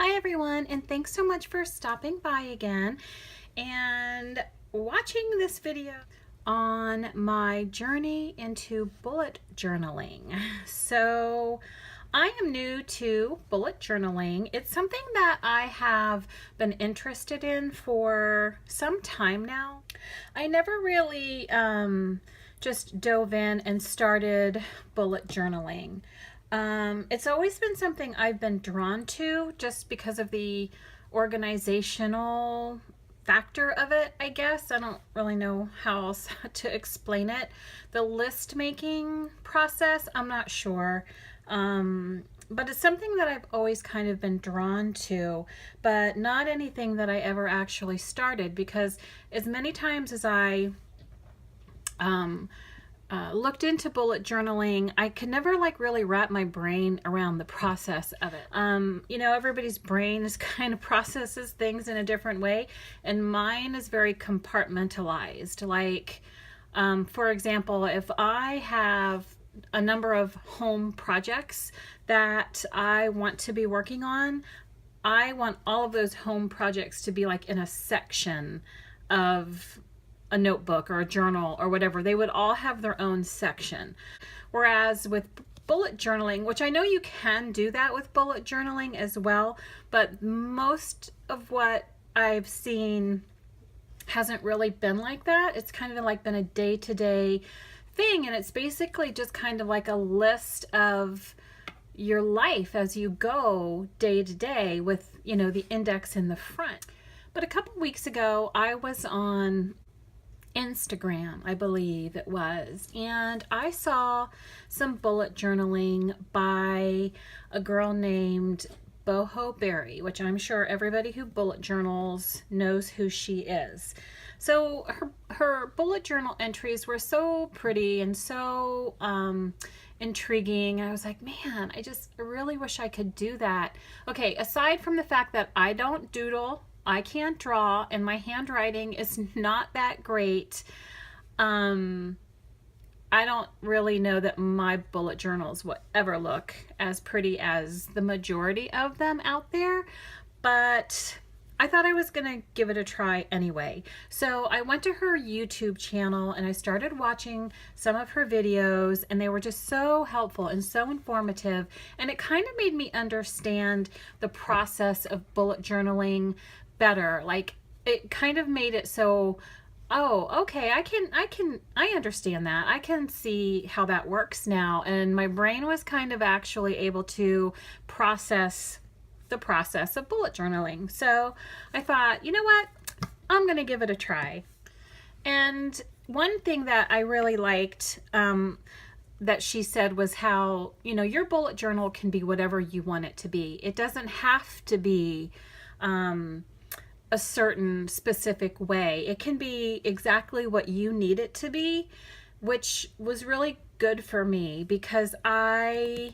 Hi everyone, and thanks so much for stopping by again and watching this video on my journey into bullet journaling. So I am new to bullet journaling. It's something that I have been interested in for some time now. I never really just dove in and started bullet journaling. It's always been something I've been drawn to just because of the organizational factor of it, I guess. I don't really know how else to explain it. The list making process, I'm not sure. But it's something that I've always kind of been drawn to, but not anything that I ever actually started, because as many times as I looked into bullet journaling, I could never really wrap my brain around the process of it. Everybody's brain is kind of processes things in a different way, and mine is very compartmentalized. For example, if I have a number of home projects that I want to be working on, I want all of those home projects to be in a section of a notebook or a journal or whatever. They would all have their own section. Whereas with bullet journaling, which I know you can do that with bullet journaling as well, but most of what I've seen hasn't really been like that. It's kind of been a day-to-day thing, and it's basically just kind of like a list of your life as you go day to day with, the index in the front. But a couple weeks ago, I was on Instagram, I believe it was, and I saw some bullet journaling by a girl named Boho Berry, which I'm sure everybody who bullet journals knows who she is. So her bullet journal entries were so pretty and so intriguing. I was like, man, I really wish I could do that. Okay, aside from the fact that I don't doodle, I can't draw, and my handwriting is not that great, I don't really know that my bullet journals will ever look as pretty as the majority of them out there, but I thought I was gonna give it a try anyway. So I went to her YouTube channel and I started watching some of her videos, and they were just so helpful and so informative, and it kind of made me understand the process of bullet journaling better. It kind of made it so, oh, okay, I understand that. I can see how that works now. And my brain was kind of actually able to process the process of bullet journaling. So I thought, you know what? I'm going to give it a try. And one thing that I really liked that she said was how, your bullet journal can be whatever you want it to be. It doesn't have to be a certain specific way. It can be exactly what you need it to be, which was really good for me, because I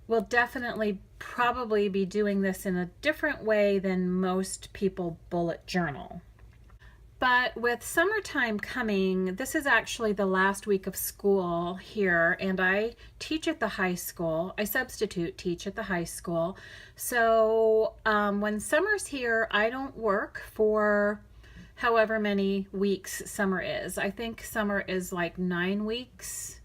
will definitely probably be doing this in a different way than most people bullet journal. But with summertime coming, this is actually the last week of school here, and I teach at the high school. I substitute teach at the high school. So when summer's here, I don't work for however many weeks summer is. I think summer is 9 weeks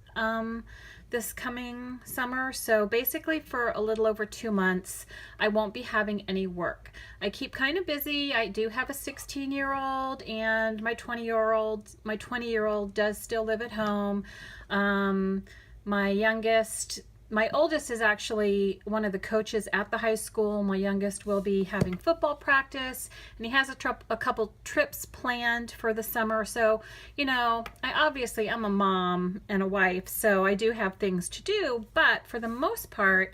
this coming summer. So basically for a little over 2 months, I won't be having any work. I keep kind of busy. I do have a 16-year-old, and my 20-year-old does still live at home. My oldest is actually one of the coaches at the high school. My youngest will be having football practice, and he has a couple trips planned for the summer. So, I'm a mom and a wife, so I do have things to do, but for the most part,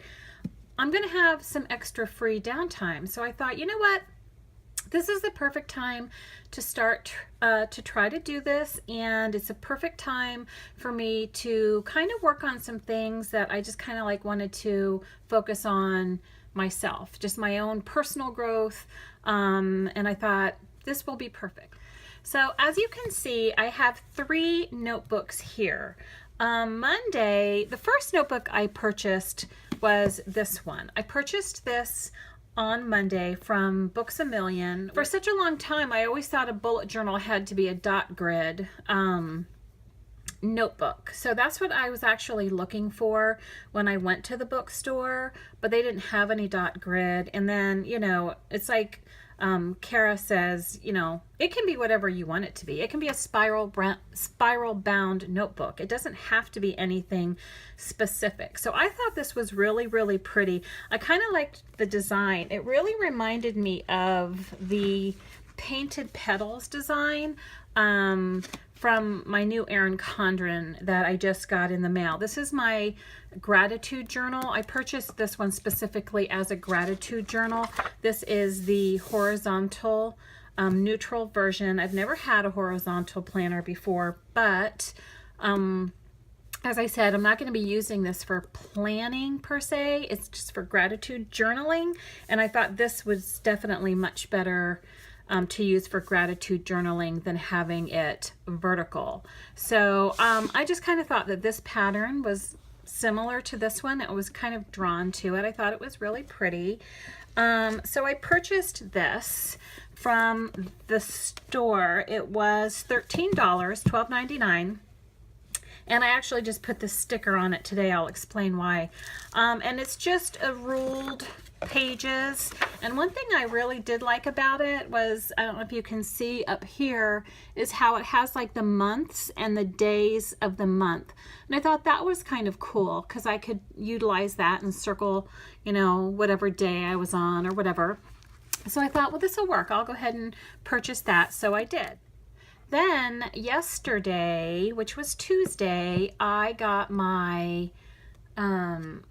I'm going to have some extra free downtime. So I thought, you know what? This is the perfect time to start to try to do this, and it's a perfect time for me to kind of work on some things that I just kind of wanted to focus on myself, just my own personal growth, and I thought this will be perfect. So as you can see, I have 3 notebooks here. Monday, the first notebook I purchased was this one. I purchased this on Monday from Books A Million. For such a long time, I always thought a bullet journal had to be a dot grid notebook. So that's what I was actually looking for when I went to the bookstore, but they didn't have any dot grid. And then, you know, it's like Kara says, you know, it can be whatever you want it to be. It can be a spiral bound notebook. It doesn't have to be anything specific. So I thought this was really, really pretty. I kind of liked the design. It really reminded me of the Painted Petals design from my new Erin Condren that I just got in the mail. This is my gratitude journal. I purchased this one specifically as a gratitude journal. This is the horizontal neutral version. I've never had a horizontal planner before, but as I said, I'm not going to be using this for planning per se. It's just for gratitude journaling, and I thought this was definitely much better to use for gratitude journaling than having it vertical. So I just kind of thought that this pattern was similar to this one. I was kind of drawn to it. I thought it was really pretty. So I purchased this from the store. It was $13, $12.99. And I actually just put the sticker on it today. I'll explain why. And it's just a ruled pages. And one thing I really did like about it was, I don't know if you can see up here, is how it has like the months and the days of the month. And I thought that was kind of cool because I could utilize that and circle, you know, whatever day I was on or whatever. So I thought, well, this will work. I'll go ahead and purchase that. So I did. Then yesterday, which was Tuesday, I got my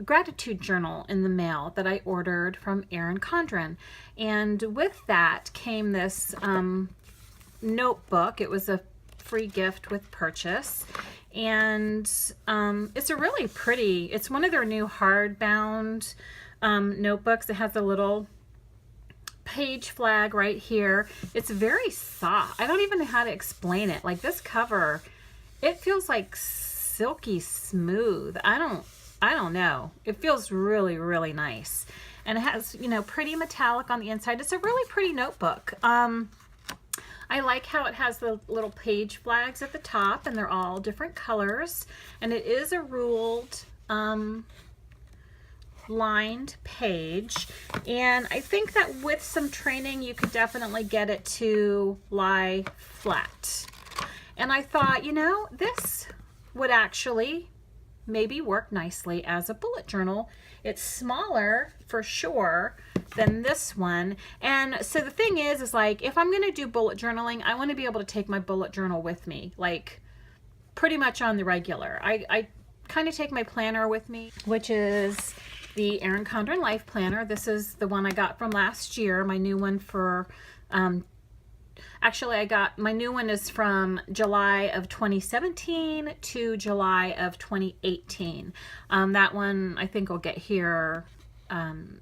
gratitude journal in the mail that I ordered from Erin Condren. And with that came this notebook. It was a free gift with purchase. And it's a really pretty, it's one of their new hardbound notebooks. It has a little page flag right here. It's very soft. I don't even know how to explain it. Like this cover, it feels like silky smooth. I don't know. It feels really, really nice. And it has, you know, pretty metallic on the inside. It's a really pretty notebook. I like how it has the little page flags at the top and they're all different colors. And it is a ruled lined page. And I think that with some training, you could definitely get it to lie flat. And I thought, you know, this would actually maybe work nicely as a bullet journal. It's smaller for sure than this one. And so the thing is like, if I'm going to do bullet journaling, I want to be able to take my bullet journal with me, like pretty much on the regular. I kind of take my planner with me, which is the Erin Condren Life Planner. This is the one I got from last year. My new one for, actually I got, my new one is from July of 2017 to July of 2018. That one I think will get here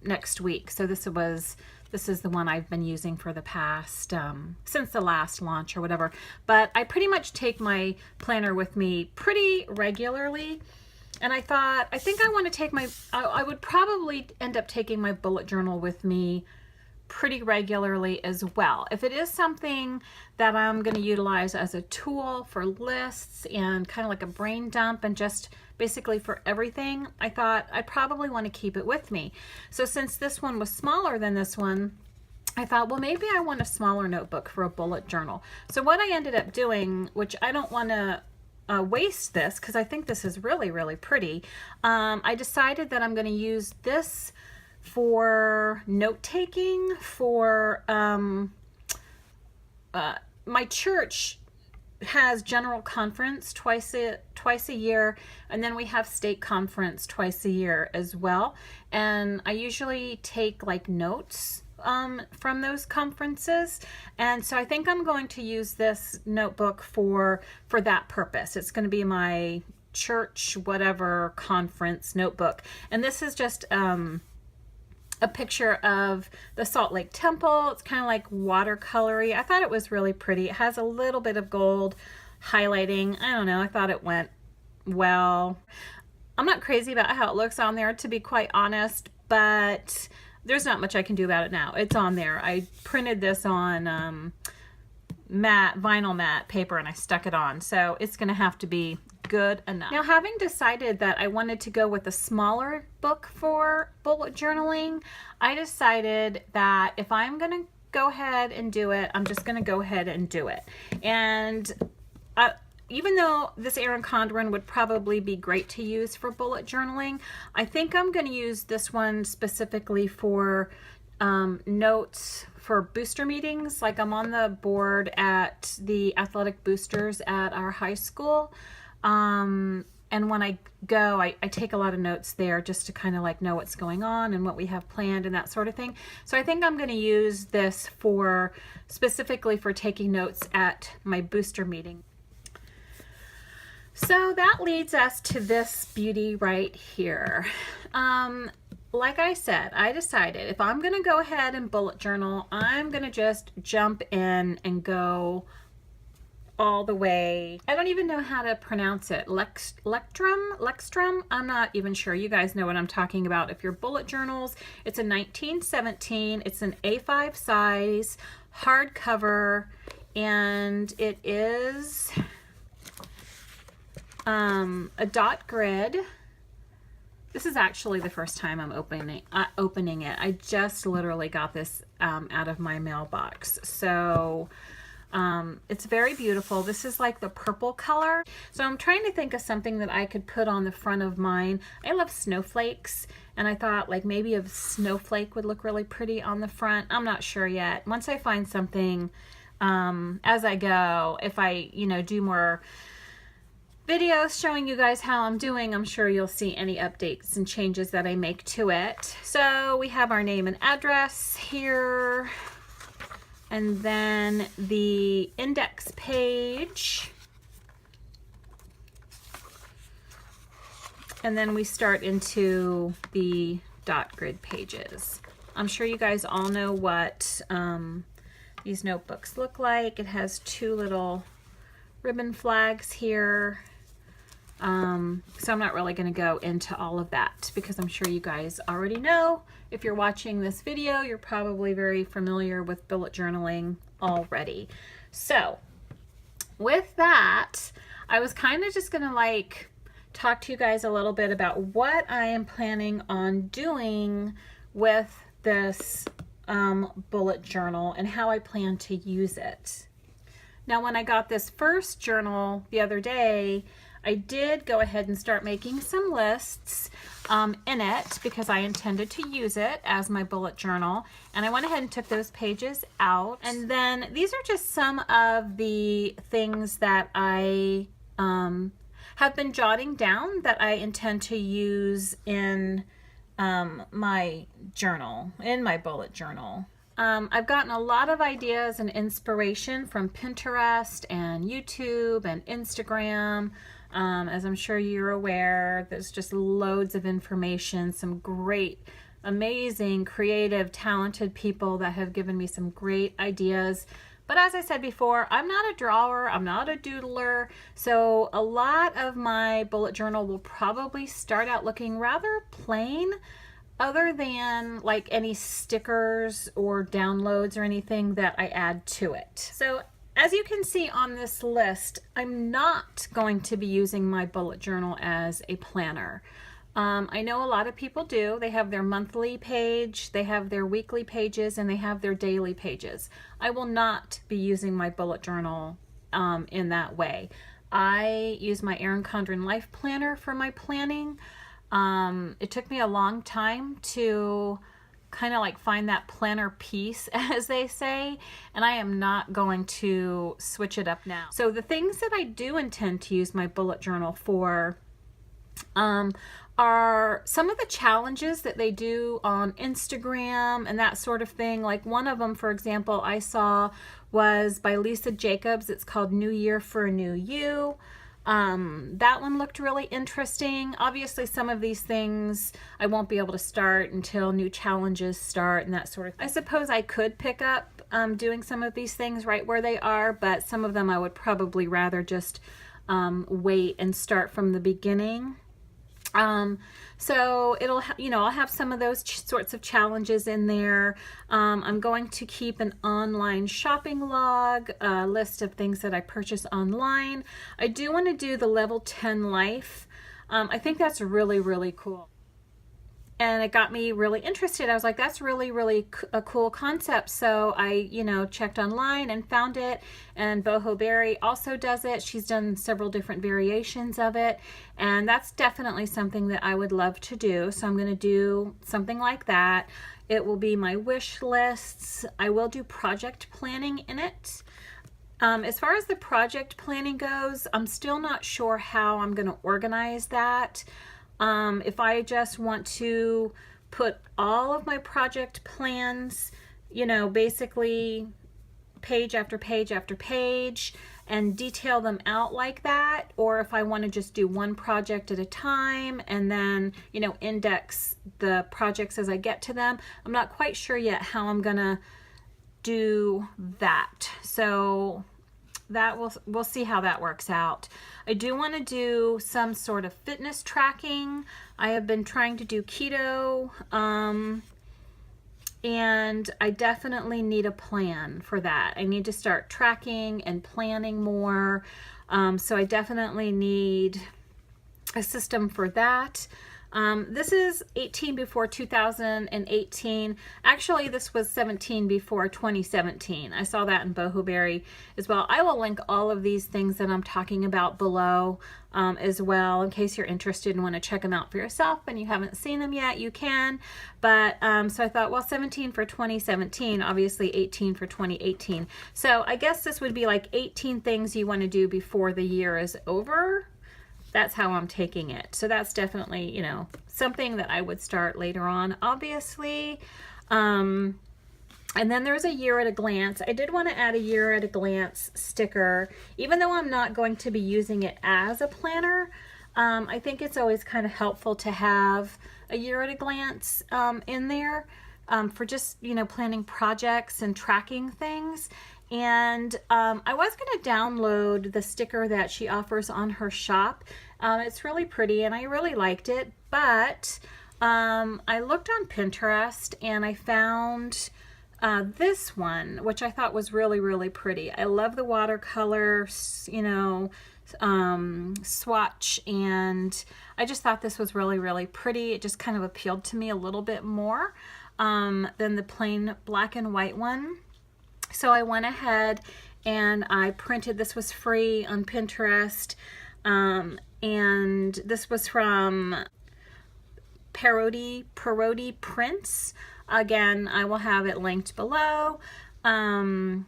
next week. So this is the one I've been using for the past, since the last launch or whatever. But I pretty much take my planner with me pretty regularly. And I thought, I think I want to take my, I would probably end up taking my bullet journal with me pretty regularly as well. If it is something that I'm going to utilize as a tool for lists and kind of like a brain dump and just basically for everything, I thought I'd probably want to keep it with me. So since this one was smaller than this one, I thought, well, maybe I want a smaller notebook for a bullet journal. So what I ended up doing, which I don't want to waste this because I think this is really, really pretty. I decided that I'm going to use this for note-taking for my church has general conference twice a year, and then we have state conference twice a year as well. And I usually take like notes from those conferences, and so I think I'm going to use this notebook for that purpose. It's going to be my church whatever conference notebook, and this is just a picture of the Salt Lake Temple. It's kind of like watercolory. I thought it was really pretty. It has a little bit of gold highlighting. I don't know, I thought it went well. I'm not crazy about how it looks on there, to be quite honest, but there's not much I can do about it now. It's on there. I printed this on vinyl matte paper and I stuck it on, so it's gonna have to be good enough. Now, having decided that I wanted to go with a smaller book for bullet journaling, I decided that if I'm gonna go ahead and do it, I'm just gonna go ahead and do it. And even though this Erin Condren would probably be great to use for bullet journaling, I think I'm going to use this one specifically for notes for booster meetings. Like, I'm on the board at the athletic boosters at our high school. And when I go, I take a lot of notes there just to kind of like know what's going on and what we have planned and that sort of thing. So I think I'm going to use this for specifically for taking notes at my booster meeting. So that leads us to this beauty right here. Like I said, I decided if I'm going to go ahead and bullet journal, I'm going to just jump in and go all the way. I don't even know how to pronounce it. Lextrum? I'm not even sure. You guys know what I'm talking about. If your bullet journals, it's a 1917. It's an A5 size, hardcover, and it is a dot grid. This is actually the first time I'm opening it. I just literally got this out of my mailbox. So it's very beautiful. This is like the purple color. So I'm trying to think of something that I could put on the front of mine. I love snowflakes, and I thought like maybe a snowflake would look really pretty on the front. I'm not sure yet. Once I find something as I go, if I, do more videos showing you guys how I'm doing, I'm sure you'll see any updates and changes that I make to it. So we have our name and address here, and then the index page, and then we start into the dot grid pages. I'm sure you guys all know what these notebooks look like. It has two little ribbon flags here. So I'm not really going to go into all of that because I'm sure you guys already know. If you're watching this video, you're probably very familiar with bullet journaling already. So with that, I was kind of just going to like talk to you guys a little bit about what I am planning on doing with this bullet journal and how I plan to use it. Now, when I got this first journal the other day, I did go ahead and start making some lists in it because I intended to use it as my bullet journal, and I went ahead and took those pages out. And then these are just some of the things that I have been jotting down that I intend to use in my journal, in my bullet journal. I've gotten a lot of ideas and inspiration from Pinterest and YouTube and Instagram. As I'm sure you're aware, there's just loads of information, some great, amazing, creative, talented people that have given me some great ideas. But as I said before, I'm not a drawer, I'm not a doodler, so a lot of my bullet journal will probably start out looking rather plain, other than like any stickers or downloads or anything that I add to it. So as you can see on this list, I'm not going to be using my bullet journal as a planner. I know a lot of people do. They have their monthly page, they have their weekly pages, and they have their daily pages. I will not be using my bullet journal in that way. I use my Erin Condren Life Planner for my planning. It took me a long time to kind of like find that planner piece, as they say, and I am not going to switch it up now. So the things that I do intend to use my bullet journal for are some of the challenges that they do on Instagram and that sort of thing. Like one of them, for example, I saw was by Lisa Jacobs. It's called New Year for a New You. That one looked really interesting. Obviously, some of these things I won't be able to start until new challenges start and that sort of thing. I suppose I could pick up doing some of these things right where they are, but some of them I would probably rather just wait and start from the beginning. So it'll, I'll have some of those sorts of challenges in there. I'm going to keep an online shopping log, a list of things that I purchase online. I do want to do the level 10 life. I think that's really, really cool. And it got me really interested. I was like, that's really, really a cool concept. So I, checked online and found it. And Boho Berry also does it. She's done several different variations of it. And that's definitely something that I would love to do. So I'm going to do something like that. It will be my wish lists. I will do project planning in it. As far as the project planning goes, I'm still not sure how I'm going to organize that. If I just want to put all of my project plans, basically page after page after page and detail them out like that, or if I want to just do one project at a time and then, index the projects as I get to them. I'm not quite sure yet how I'm going to do that. So that we'll see how that works out. I do want to do some sort of fitness tracking. I have been trying to do keto, and I definitely need a plan for that. I need to start tracking and planning more. So I definitely need a system for that. This is 18 before 2018. Actually, this was 17 before 2017. I saw that in Boho Berry as well. I will link all of these things that I'm talking about below as well, in case you're interested and want to check them out for yourself and you haven't seen them yet, you can. But so I thought, well, 17 for 2017, obviously 18 for 2018. So I guess this would be like 18 things you want to do before the year is over. That's how I'm taking it. So that's definitely, something that I would start later on, obviously. And then there's a year at a glance. I did want to add a year at a glance sticker, even though I'm not going to be using it as a planner. I think it's always kind of helpful to have a year at a glance in there for just, planning projects and tracking things. And I was going to download the sticker that she offers on her shop. It's really pretty and I really liked it, but I looked on Pinterest and I found this one, which I thought was really, really pretty. I love the watercolor, swatch, and I just thought this was really, really pretty. It just kind of appealed to me a little bit more than the plain black and white one. So I went ahead and I printed, this was free on Pinterest, and this was from Parody Prints. Again, I will have it linked below. And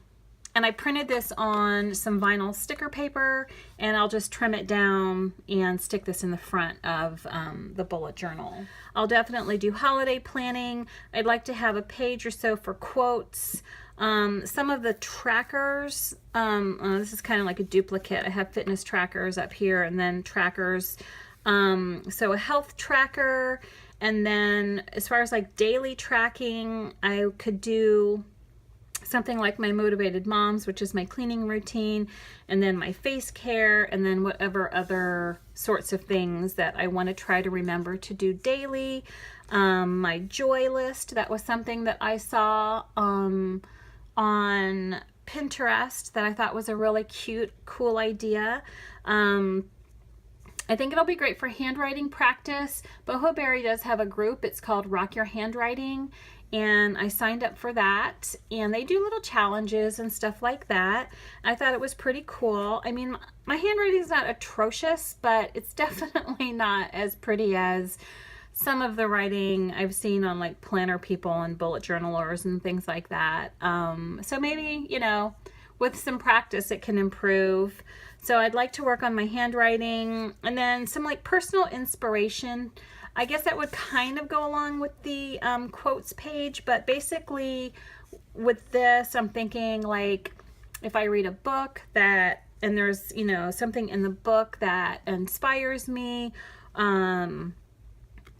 I printed this on some vinyl sticker paper, and I'll just trim it down and stick this in the front of the bullet journal. I'll definitely do holiday planning. I'd like to have a page or so for quotes. Some of the trackers, this is kind of like a duplicate. I have fitness trackers up here and then trackers. So a health tracker, and then as far as like daily tracking, I could do something like my Motivated Moms, which is my cleaning routine, and then my face care, and then whatever other sorts of things that I want to try to remember to do daily. My joy list, that was something that I saw on Pinterest that I thought was a really cute, cool idea. I think it'll be great for handwriting practice. Boho Berry does have a group. It's called Rock Your Handwriting, and I signed up for that, and they do little challenges and stuff like that. I thought it was pretty cool. I mean, my handwriting is not atrocious, but it's definitely not as pretty as some of the writing I've seen on like planner people and bullet journalers and things like that. So maybe, with some practice it can improve. So I'd like to work on my handwriting, and then some like personal inspiration. I guess that would kind of go along with the quotes page, but basically with this, I'm thinking like if I read a book and there's, something in the book that inspires me,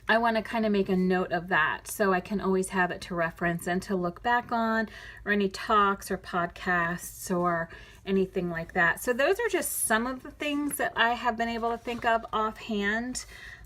I want to kind of make a note of that so I can always have it to reference and to look back on, or any talks or podcasts or anything like that. So those are just some of the things that I have been able to think of offhand.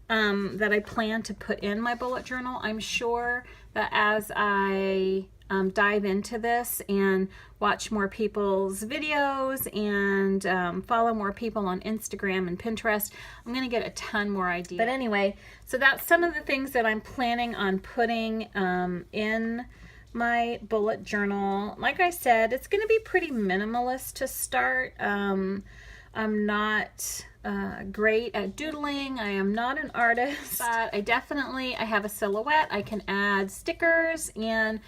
that I plan to put in my bullet journal. I'm sure that as I dive into this and watch more people's videos and follow more people on Instagram and Pinterest, I'm going to get a ton more ideas. But anyway, so that's some of the things that I'm planning on putting in my bullet journal. Like I said, it's going to be pretty minimalist to start. I'm not great at doodling. I am not an artist, but I have a silhouette. I can add stickers, and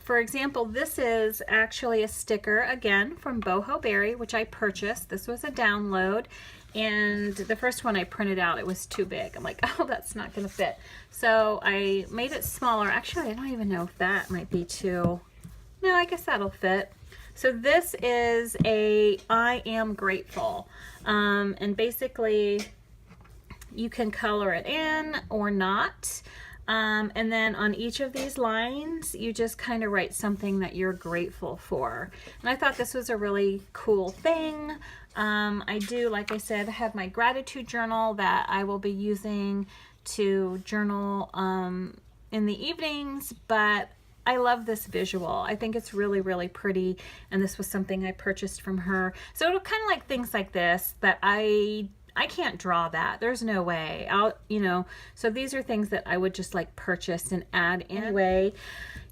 for example, this is actually a sticker again from Boho Berry, which I purchased. This was a download, and the first one I printed out, it was too big. I'm like, oh, that's not gonna fit. So I made it smaller. Actually, I don't even know if that might be too, no, I guess that'll fit. So this is a I am grateful, and basically you can color it in or not. And then on each of these lines, you just kind of write something that you're grateful for. And I thought this was a really cool thing. I do, like I said, have my gratitude journal that I will be using to journal in the evenings, but I love this visual. I think it's really, really pretty, and this was something I purchased from her. So it'll kind of like things like this that I can't draw that. There's no way. So these are things that I would just like purchase and add anyway.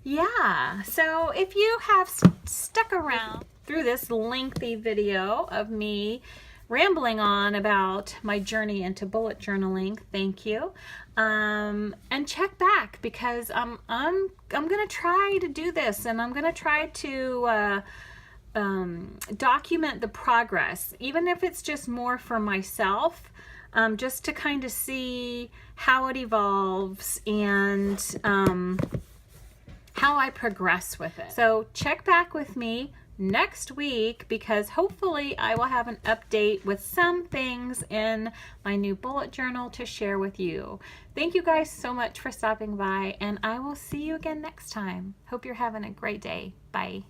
Yeah, so if you have stuck around through this lengthy video of me rambling on about my journey into bullet journaling, thank you. And check back, because I'm gonna try to do this, and I'm gonna try to document the progress, even if it's just more for myself, just to kind of see how it evolves and how I progress with it. So check back with me next week, because hopefully I will have an update with some things in my new bullet journal to share with you. Thank you guys so much for stopping by, and I will see you again next time. Hope you're having a great day. Bye.